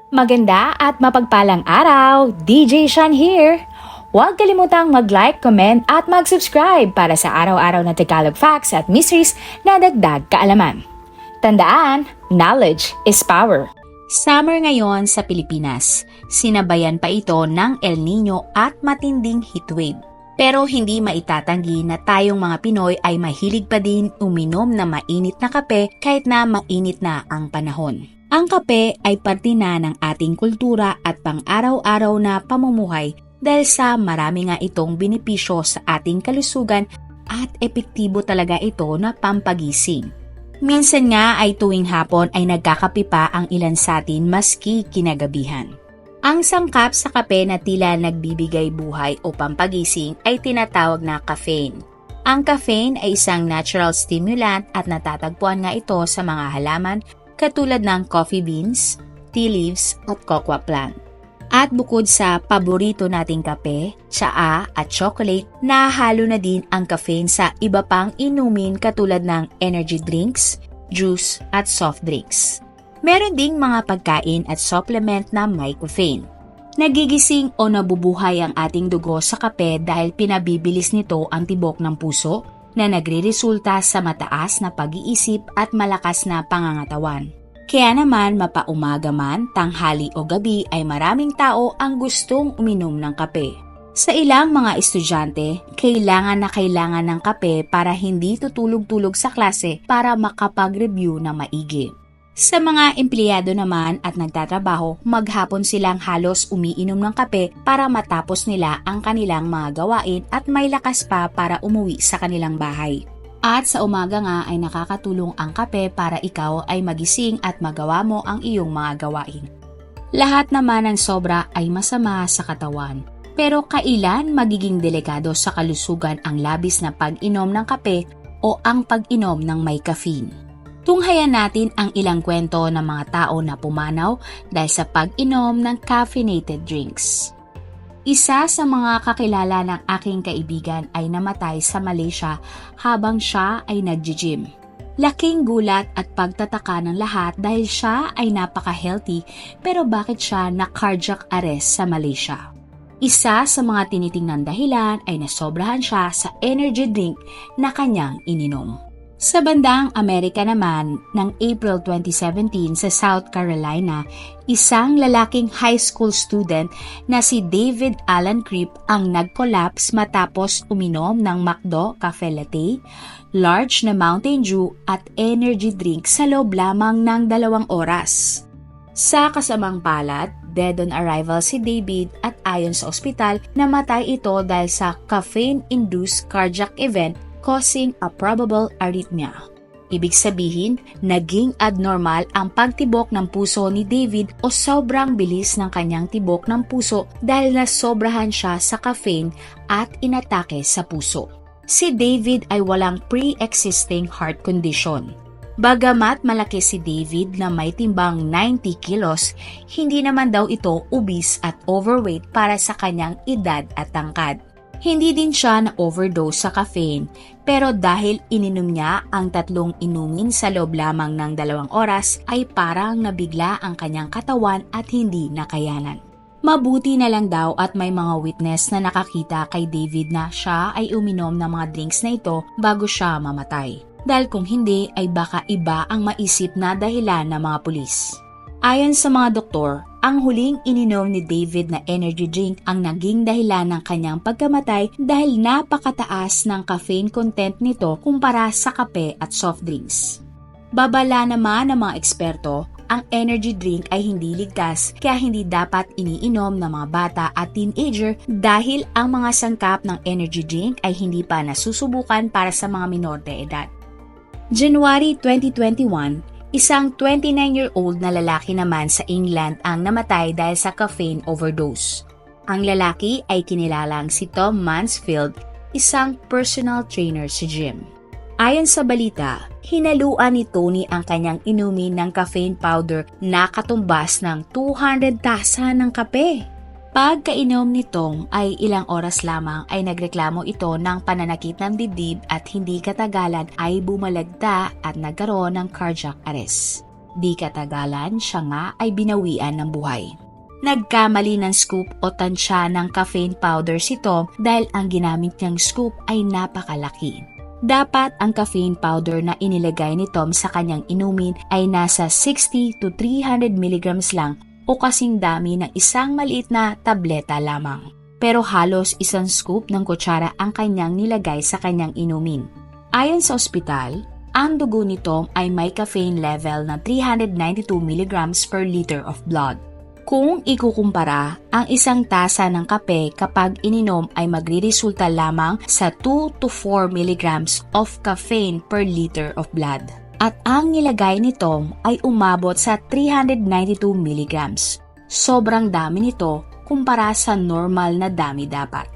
Maganda at mapagpalang araw, DJ Shan here! Huwag kalimutang mag-like, comment at mag-subscribe para sa araw-araw na Tagalog facts at mysteries na dagdag kaalaman. Tandaan, knowledge is power. Summer ngayon sa Pilipinas. Sinabayan pa ito ng El Nino at matinding heatwave. Pero hindi maitatanggi na tayong mga Pinoy ay mahilig pa din uminom na mainit na kape kahit na mainit na ang panahon. Ang kape ay parte na ng ating kultura at pang-araw-araw na pamumuhay dahil sa marami nga itong benepisyo sa ating kalusugan at epektibo talaga ito na pampagising. Minsan nga ay tuwing hapon ay nagkakape pa ang ilan sa atin maski kinagabihan. Ang sangkap sa kape na tila nagbibigay buhay o pampagising ay tinatawag na caffeine. Ang caffeine ay isang natural stimulant at natatagpuan nga ito sa mga halaman katulad ng coffee beans, tea leaves at cocoa plant. At bukod sa paborito nating kape, tsaa at chocolate, nahalo na din ang caffeine sa iba pang inumin katulad ng energy drinks, juice at soft drinks. Meron ding mga pagkain at supplement na may caffeine. Nagigising o nabubuhay ang ating dugo sa kape dahil pinabibilis nito ang tibok ng puso na nagreresulta sa mataas na pag-iisip at malakas na pangangatawan. Kaya naman mapaumaga man, tanghali o gabi ay maraming tao ang gustong uminom ng kape. Sa ilang mga estudyante, kailangan ng kape para hindi tutulog-tulog sa klase para makapag-review na maigi. Sa mga empleyado naman at nagtatrabaho, maghapon silang halos umiinom ng kape para matapos nila ang kanilang mga gawain at may lakas pa para umuwi sa kanilang bahay. At sa umaga nga ay nakakatulong ang kape para ikaw ay magising at magawa mo ang iyong mga gawain. Lahat naman ng sobra ay masama sa katawan. Pero kailan magiging delikado sa kalusugan ang labis na pag-inom ng kape o ang pag-inom ng may caffeine? Tunghayan natin ang ilang kwento ng mga tao na pumanaw dahil sa pag-inom ng caffeinated drinks. Isa sa mga kakilala ng aking kaibigan ay namatay sa Malaysia habang siya ay nag-gym. Laking gulat at pagtataka ng lahat dahil siya ay napaka-healthy pero bakit siya na-cardiac arrest sa Malaysia? Isa sa mga tinitingnan dahilan ay nasobrahan siya sa energy drink na kanyang ininom. Sa bandang Amerika naman, ng April 2017 sa South Carolina, isang lalaking high school student na si David Alan Cripp ang nag-collapse matapos uminom ng McDo Cafe Latte, large na Mountain Dew at energy drink sa loob lamang ng 2 oras. Sa kasamang palad, dead on arrival si David at ayon sa ospital, namatay ito dahil sa caffeine-induced cardiac event causing a probable arrhythmia. Ibig sabihin, naging abnormal ang pagtibok ng puso ni David o sobrang bilis ng kanyang tibok ng puso dahil nasobrahan siya sa caffeine at inatake sa puso. Si David ay walang pre-existing heart condition. Bagamat malaki si David na may timbang 90 kilos, hindi naman daw ito obese at overweight para sa kanyang edad at tangkad. Hindi din siya na-overdose sa caffeine, pero dahil ininom niya ang 3 inumin sa loob lamang ng 2 oras, ay parang nabigla ang kanyang katawan at hindi nakayanan. Mabuti na lang daw at may mga witness na nakakita kay David na siya ay uminom ng mga drinks na ito bago siya mamatay. Dahil kung hindi ay baka iba ang maisip na dahilan ng mga pulis. Ayon sa mga doktor, ang huling ininom ni David na energy drink ang naging dahilan ng kanyang pagkamatay dahil napakataas ng caffeine content nito kumpara sa kape at soft drinks. Babala naman ng mga eksperto, ang energy drink ay hindi ligtas kaya hindi dapat iniinom ng mga bata at teenager dahil ang mga sangkap ng energy drink ay hindi pa nasusubukan para sa mga minor de edad. January 2021, isang 29-year-old na lalaki naman sa England ang namatay dahil sa caffeine overdose. Ang lalaki ay kinilalang si Tom Mansfield, isang personal trainer sa gym. Ayon sa balita, hinaluan ni Tony ang kanyang inumin ng caffeine powder na katumbas ng 200 tasa ng kape. Pagkainom ni Tom ay ilang oras lamang ay nagreklamo ito ng pananakit ng dibdib at hindi katagalan ay bumalagta at nagkaroon ng cardiac arrest. Di katagalan, siya nga ay binawian ng buhay. Nagkamali ng scoop o tansya ng caffeine powder si Tom dahil ang ginamit niyang scoop ay napakalaki. Dapat ang caffeine powder na inilagay ni Tom sa kanyang inumin ay nasa 60 to 300 milligrams lang o kasing dami ng isang maliit na tableta lamang. Pero halos isang scoop ng kutsara ang kanyang nilagay sa kanyang inumin. Ayon sa ospital, ang dugo ni Tom ay may caffeine level na 392 milligrams per liter of blood. Kung ikukumpara, ang isang tasa ng kape kapag ininom ay magriresulta lamang sa 2 to 4 milligrams of caffeine per liter of blood. At ang nilagay ni Tom ay umabot sa 392 milligrams. Sobrang dami nito kumpara sa normal na dami dapat.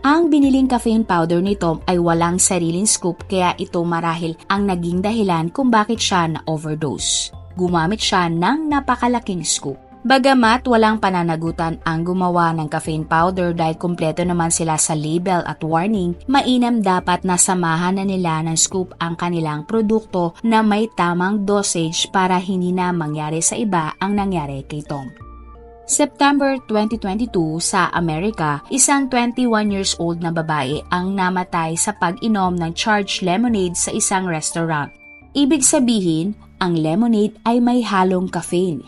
Ang biniling caffeine powder ni Tom ay walang sariling scoop kaya ito marahil ang naging dahilan kung bakit siya na-overdose. Gumamit siya ng napakalaking scoop. Bagamat walang pananagutan ang gumawa ng caffeine powder dahil kumpleto naman sila sa label at warning, mainam dapat na samahan na nila ng scoop ang kanilang produkto na may tamang dosage para hindi na mangyari sa iba ang nangyari kay Tom. September 2022 sa Amerika, isang 21 years old na babae ang namatay sa pag-inom ng charged lemonade sa isang restaurant. Ibig sabihin, ang lemonade ay may halong caffeine.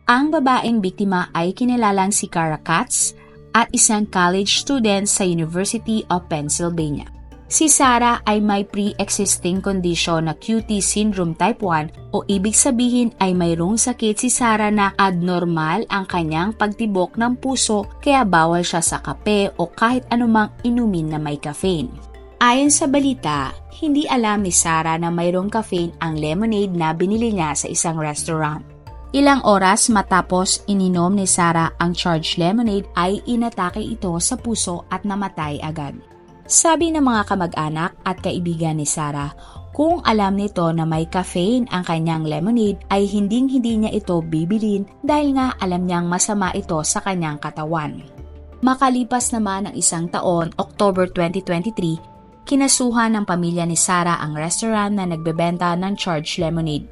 Ang babaeng biktima ay kinilalang si Cara Katz at isang college student sa University of Pennsylvania. Si Sarah ay may pre-existing condition na QT syndrome type 1 o ibig sabihin ay mayroong sakit si Sarah na abnormal ang kanyang pagtibok ng puso kaya bawal siya sa kape o kahit anumang inumin na may caffeine. Ayon sa balita, hindi alam ni Sarah na mayroong caffeine ang lemonade na binili niya sa isang restaurant. Ilang oras matapos ininom ni Sarah ang charged lemonade ay inatake ito sa puso at namatay agad. Sabi ng mga kamag-anak at kaibigan ni Sarah, kung alam nito na may caffeine ang kanyang lemonade ay hinding-hindi niya ito bibilin dahil nga alam niyang masama ito sa kanyang katawan. Makalipas naman ang isang taon, October 2023, kinasuhan ng pamilya ni Sarah ang restaurant na nagbebenta ng charged lemonade.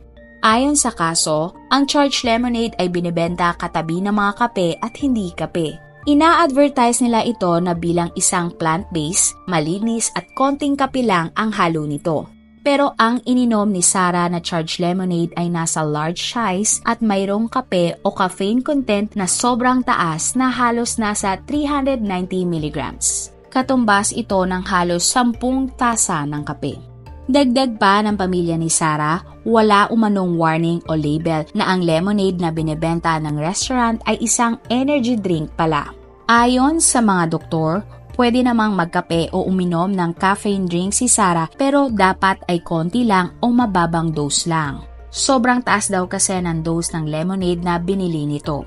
Ayon sa kaso, ang charged lemonade ay binibenta katabi ng mga kape at hindi kape. Ina-advertise nila ito na bilang isang plant-based, malinis at konting kape lang ang halo nito. Pero ang ininom ni Sarah na charged lemonade ay nasa large size at mayroong kape o caffeine content na sobrang taas na halos nasa 390 milligrams. Katumbas ito ng halos 10 tasa ng kape. Dagdag pa ng pamilya ni Sarah, wala umanong warning o label na ang lemonade na binebenta ng restaurant ay isang energy drink pala. Ayon sa mga doktor, pwede namang magkape o uminom ng caffeine drink si Sarah pero dapat ay konti lang o mababang dose lang. Sobrang taas daw kasi ng dose ng lemonade na binili nito.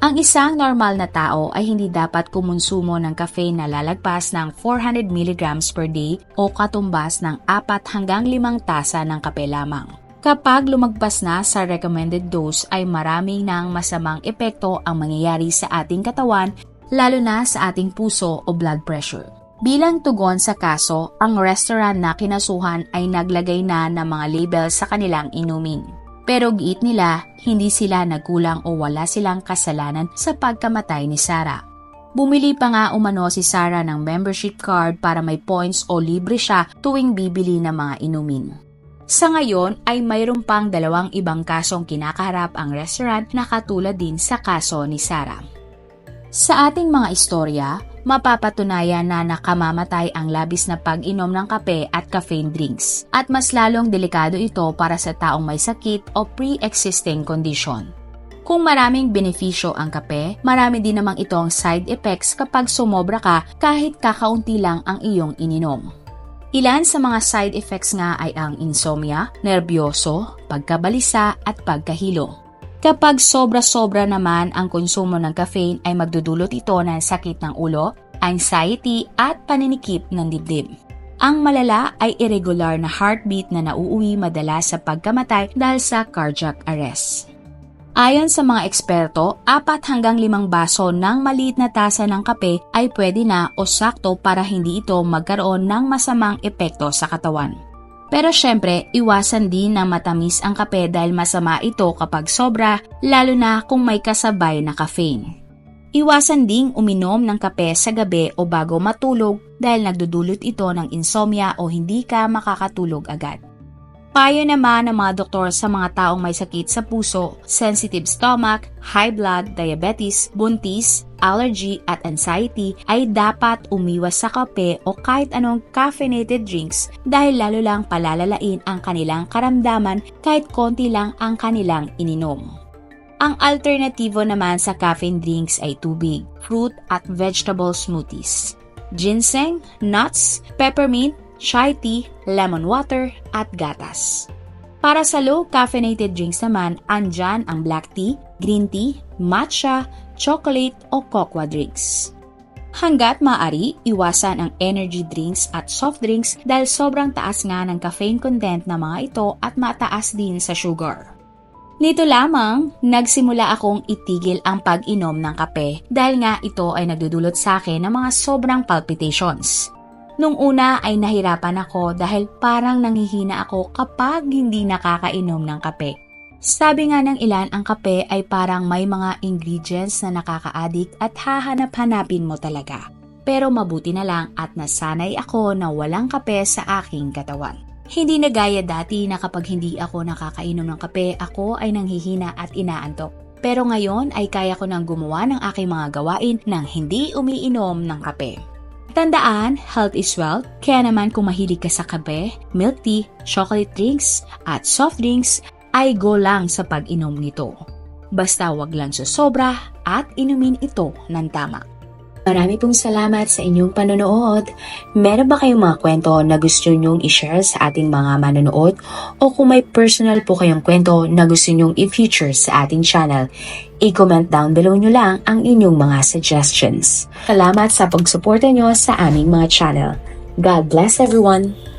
Ang isang normal na tao ay hindi dapat kumonsumo ng caffeine na lalagpas ng 400 mg per day o katumbas ng 4 hanggang 5 tasa ng kape lamang. Kapag lumagpas na sa recommended dose ay maraming ng masamang epekto ang mangyayari sa ating katawan, lalo na sa ating puso o blood pressure. Bilang tugon sa kaso, ang restaurant na kinasuhan ay naglagay na ng mga label sa kanilang inumin. Pero giit nila, hindi sila nagkulang o wala silang kasalanan sa pagkamatay ni Sarah. Bumili pa nga umano si Sarah ng membership card para may points o libre siya tuwing bibili ng mga inumin. Sa ngayon ay mayroon pang 2 ibang kasong kinakaharap ang restaurant na katulad din sa kaso ni Sarah. Sa ating mga istorya, mapapatunayan na nakamamatay ang labis na pag-inom ng kape at caffeine drinks at mas lalong delikado ito para sa taong may sakit o pre-existing condition. Kung maraming benepisyo ang kape, marami din namang itong side effects kapag sumobra ka kahit kakaunti lang ang iyong ininom. Ilan sa mga side effects nga ay ang insomnia, nerbyoso, pagkabalisa at pagkahilo. Kapag sobra-sobra naman ang konsumo ng caffeine ay magdudulot ito ng sakit ng ulo, anxiety at paninikip ng dibdib. Ang malala ay irregular na heartbeat na nauuwi madalas sa pagkamatay dahil sa cardiac arrest. Ayon sa mga eksperto, 4 hanggang 5 baso ng maliit na tasa ng kape ay pwede na o sakto para hindi ito magkaroon ng masamang epekto sa katawan. Pero syempre, iwasan din na matamis ang kape dahil masama ito kapag sobra, lalo na kung may kasabay na caffeine. Iwasan ding uminom ng kape sa gabi o bago matulog dahil nagdudulot ito ng insomnia o hindi ka makakatulog agad. Payo naman ng mga doktor sa mga taong may sakit sa puso, sensitive stomach, high blood, diabetes, buntis, allergy at anxiety ay dapat umiwas sa kape o kahit anong caffeinated drinks dahil lalo lang palalalain ang kanilang karamdaman kahit konti lang ang kanilang ininom. Ang alternatibo naman sa caffeine drinks ay tubig, fruit at vegetable smoothies, ginseng, nuts, peppermint, chai tea, lemon water, at gatas. Para sa low caffeinated drinks naman, andyan ang black tea, green tea, matcha, chocolate o cocoa drinks. Hanggat maaari, iwasan ang energy drinks at soft drinks dahil sobrang taas nga ng caffeine content ng mga ito at mataas din sa sugar. Nito lamang, nagsimula akong itigil ang pag-inom ng kape dahil nga ito ay nagdudulot sa akin ng mga sobrang palpitations. Nung una ay nahirapan ako dahil parang nanghihina ako kapag hindi nakakainom ng kape. Sabi nga ng ilan, ang kape ay parang may mga ingredients na nakaka-addict at hahanap-hanapin mo talaga. Pero mabuti na lang at nasanay ako na walang kape sa aking katawan. Hindi na gaya dati na kapag hindi ako nakakainom ng kape, ako ay nanghihina at inaantok. Pero ngayon ay kaya ko nang gumawa ng aking mga gawain nang hindi umiinom ng kape. Tandaan, health is wealth, kaya naman kung mahilig ka sa kape, milk tea, chocolate drinks, at soft drinks, ay go lang sa pag-inom nito. Basta wag lang susobra at inumin ito ng tama. Marami pong salamat sa inyong panonood. Meron ba kayong mga kwento na gusto nyong i-share sa ating mga manonood? O kung may personal po kayong kwento na gusto nyong i-feature sa ating channel, i-comment down below nyo lang ang inyong mga suggestions. Salamat sa pagsuporta nyo sa aming mga channel. God bless everyone!